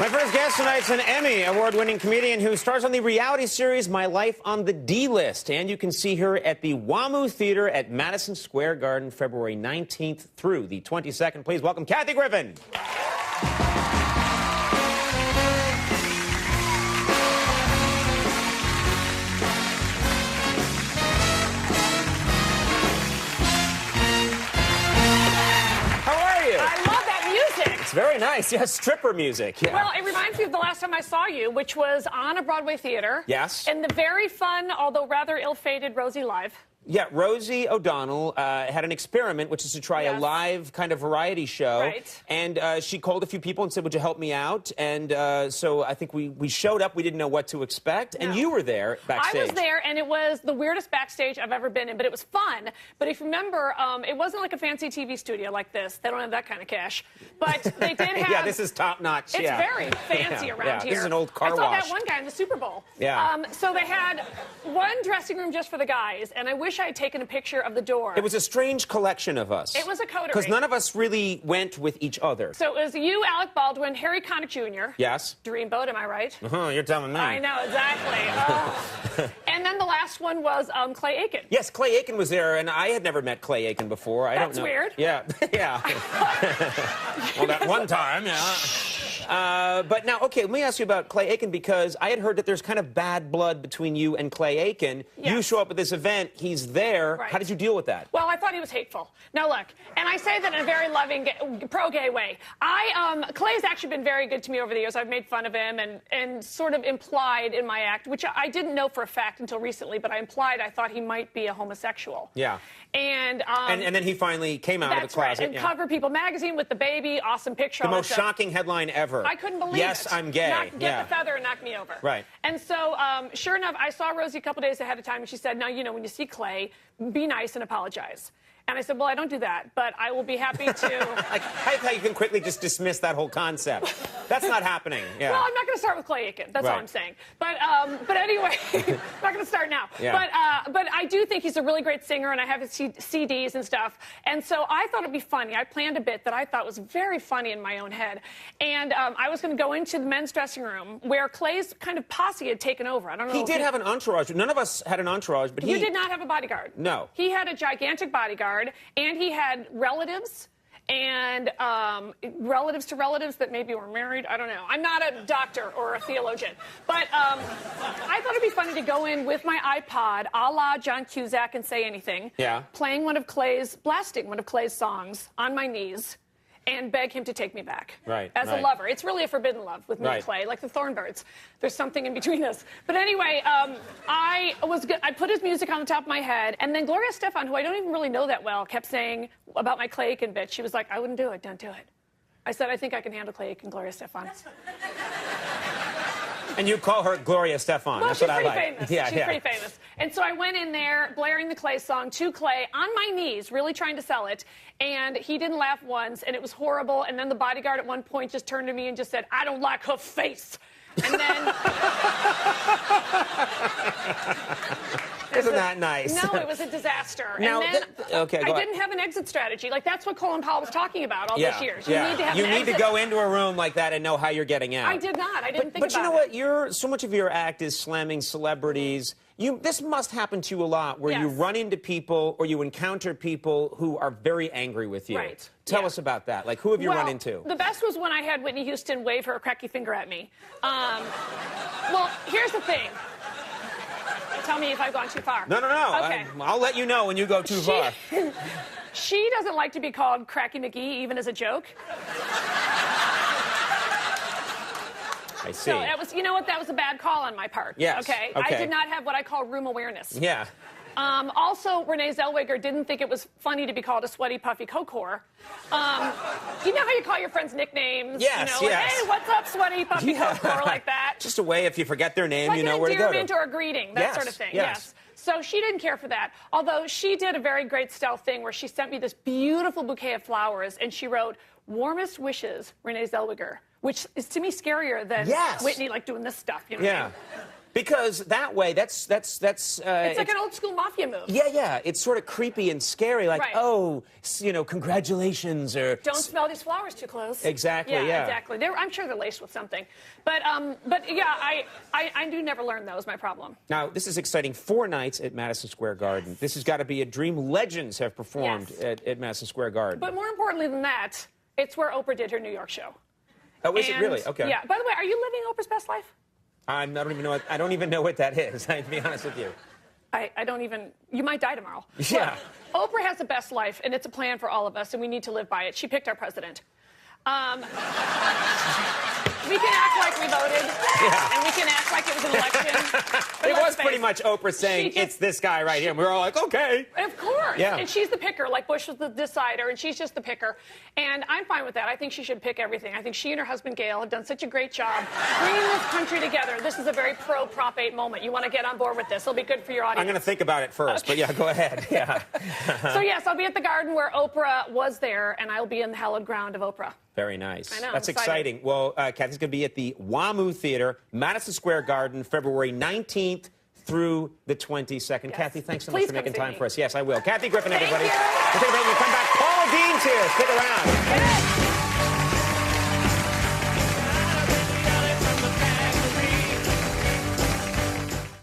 My first guest tonight's an Emmy award-winning comedian who stars on the reality series My Life on the D-List. And you can see her at the WAMU Theater at Madison Square Garden, February 19th through the 22nd. Please welcome Kathy Griffin. Very nice. Yes, stripper music. Yeah. Well, it reminds me of the last time I saw you, which was on a Broadway theater. Yes. In the very fun, although rather ill-fated Rosie Live. Yeah, Rosie O'Donnell had an experiment, which is to try a live kind of variety show. Right. And she called a few people and said, would you help me out? And so I think we showed up. We didn't know what to expect. And you were there backstage. I was there, and it was the weirdest backstage I've ever been in, but it was fun. But if you remember, it wasn't like a fancy TV studio like this. They don't have that kind of cash. But they did have... Yeah, this is top-notch. It's very fancy around here. This is an old car wash. I saw that one guy in the Super Bowl. Yeah. So they had one dressing room just for the guys, and I wish I had taken a picture of the door. It was a strange collection of us. It was a coterie. Because none of us really went with each other. So it was you, Alec Baldwin, Harry Connick Jr. Yes. Dreamboat, am I right? You're telling me. I know, exactly. And then the last one was Clay Aiken. Yes, Clay Aiken was there, and I had never met Clay Aiken before. I don't know. That's weird. Yeah, yeah. Well, that one time, yeah. But now, okay, let me ask you about Clay Aiken, because I had heard that there's kind of bad blood between you and Clay Aiken. Yes. You show up at this event, he's there. Right. How did you deal with that? Well, I thought he was hateful. Now, look, and I say that in a very loving, pro-gay way. Clay's actually been very good to me over the years. I've made fun of him and sort of implied in my act, which I didn't know for a fact until recently, but I implied I thought he might be a homosexual. Yeah. And then he finally came out of the closet. Right. And Cover People magazine with the baby, awesome picture. The most shocking headline ever. I couldn't believe it. Yes, I'm gay. Get the feather and knock me over. Right. And so, sure enough, I saw Rosie a couple days ahead of time, and she said, now, you know, when you see Clay, be nice and apologize. And I said, well, I don't do that, but I will be happy to... I like how you can quickly just dismiss that whole concept. That's not happening. Yeah. Well, I'm not going to start with Clay Aiken. That's all I'm saying. But anyway, I'm not going to start now. Yeah. But I do think he's a really great singer, and I have his CDs and stuff. And so I thought it'd be funny. I planned a bit that I thought was very funny in my own head. And I was going to go into the men's dressing room where Clay's kind of posse had taken over. I don't know. He did have an entrage. None of us had an entourage, but You did not have a bodyguard. No. He had a gigantic bodyguard. And he had relatives and relatives to relatives that maybe were married. I don't know. I'm not a doctor or a theologian. But I thought it'd be funny to go in with my iPod, a la John Cusack and Say Anything, blasting one of Clay's songs on my knees, and beg him to take me back. Right. As a lover. It's really a forbidden love with me and Clay, like the Thornbirds. There's something in between us. But anyway, I put his music on the top of my head, and then Gloria Estefan, who I don't even really know that well, kept saying about my Clay Aiken bit. She was like, I wouldn't do it. Don't do it. I said, I think I can handle Clay Aiken, Gloria Estefan. And you call her Gloria Estefan. Well, That's she's what I pretty like. famous. Yeah, she's pretty famous. And so I went in there blaring the Clay song to Clay on my knees, really trying to sell it. And he didn't laugh once, and it was horrible. And then the bodyguard at one point just turned to me and just said, I don't like her face. And then... Isn't that nice? No, it was a disaster. Now, and then I didn't have an exit strategy. Like, that's what Colin Powell was talking about all these years. You need to have You need to go into a room like that and know how you're getting out. I did not. I didn't think about it. But you know what? So much of your act is slamming celebrities. This must happen to you a lot, where you run into people or you encounter people who are very angry with you. Right. Tell us about that. Like, who have you run into? The best was when I had Whitney Houston wave her cracky finger at me. Well, here's the thing. Tell me if I've gone too far. No. Okay. I'll let you know when you go too far. She doesn't like to be called Cracky McGee, even as a joke. I see. So that was, you know what? That was a bad call on my part. Yes. Okay. I did not have what I call room awareness. Yeah. Also, Renee Zellweger didn't think it was funny to be called a sweaty, puffy coke-whore. You know how you call your friends nicknames? Yes, you know, like, hey, what's up, sweaty, puffy coke-whore, like that? Just a way, if you forget their name, like you know where to go to. Like an endearment or a greeting, that sort of thing. Yes. So she didn't care for that. Although she did a very great stealth thing where she sent me this beautiful bouquet of flowers, and she wrote, warmest wishes, Renee Zellweger, which is to me scarier than Whitney, like, doing this stuff, you know what I mean? Because that way, that's it's like an old school mafia move. Yeah. It's sort of creepy and scary. Like, Right. oh, congratulations, or Don't smell these flowers too close. Exactly, yeah. Exactly. I'm sure they're laced with something. But yeah, I do never learn those. My problem. Now, this is exciting. 4 nights at Madison Square Garden. This has got to be a dream. Legends have performed at Madison Square Garden. But more importantly than that, it's where Oprah did her New York show. Oh, is it really? Okay. Yeah. By the way, are you living Oprah's best life? I don't even know what that is. To be honest with you. I don't even. You might die tomorrow. Yeah. Look, Oprah has the best life, and it's a plan for all of us, and we need to live by it. She picked our president. We can act like we voted, and we can act like it was an election. It was pretty much Oprah saying, it's this guy right here. And we were all like, okay. Of course. Yeah. And she's the picker, like Bush was the decider, and she's just the picker. And I'm fine with that. I think she should pick everything. I think she and her husband, Gail, have done such a great job bringing this country together. This is a very pro-Prop 8 moment. You want to get on board with this. It'll be good for your audience. I'm going to think about it first, but yeah, go ahead. Yeah. So, yes, I'll be at the Garden where Oprah was there, and I'll be in the hallowed ground of Oprah. Very nice. I know, That's I'm excited. exciting. Well, Kathy's going to be at the WAMU Theater, Madison Square Garden, February 19th through the 22nd. Yes. Kathy, thanks so Please much for making come see time me. for us. Yes, I will. Kathy Griffin, Thank everybody. you. We'll take a break. We'll come back. Paul Dean's here. Stick around.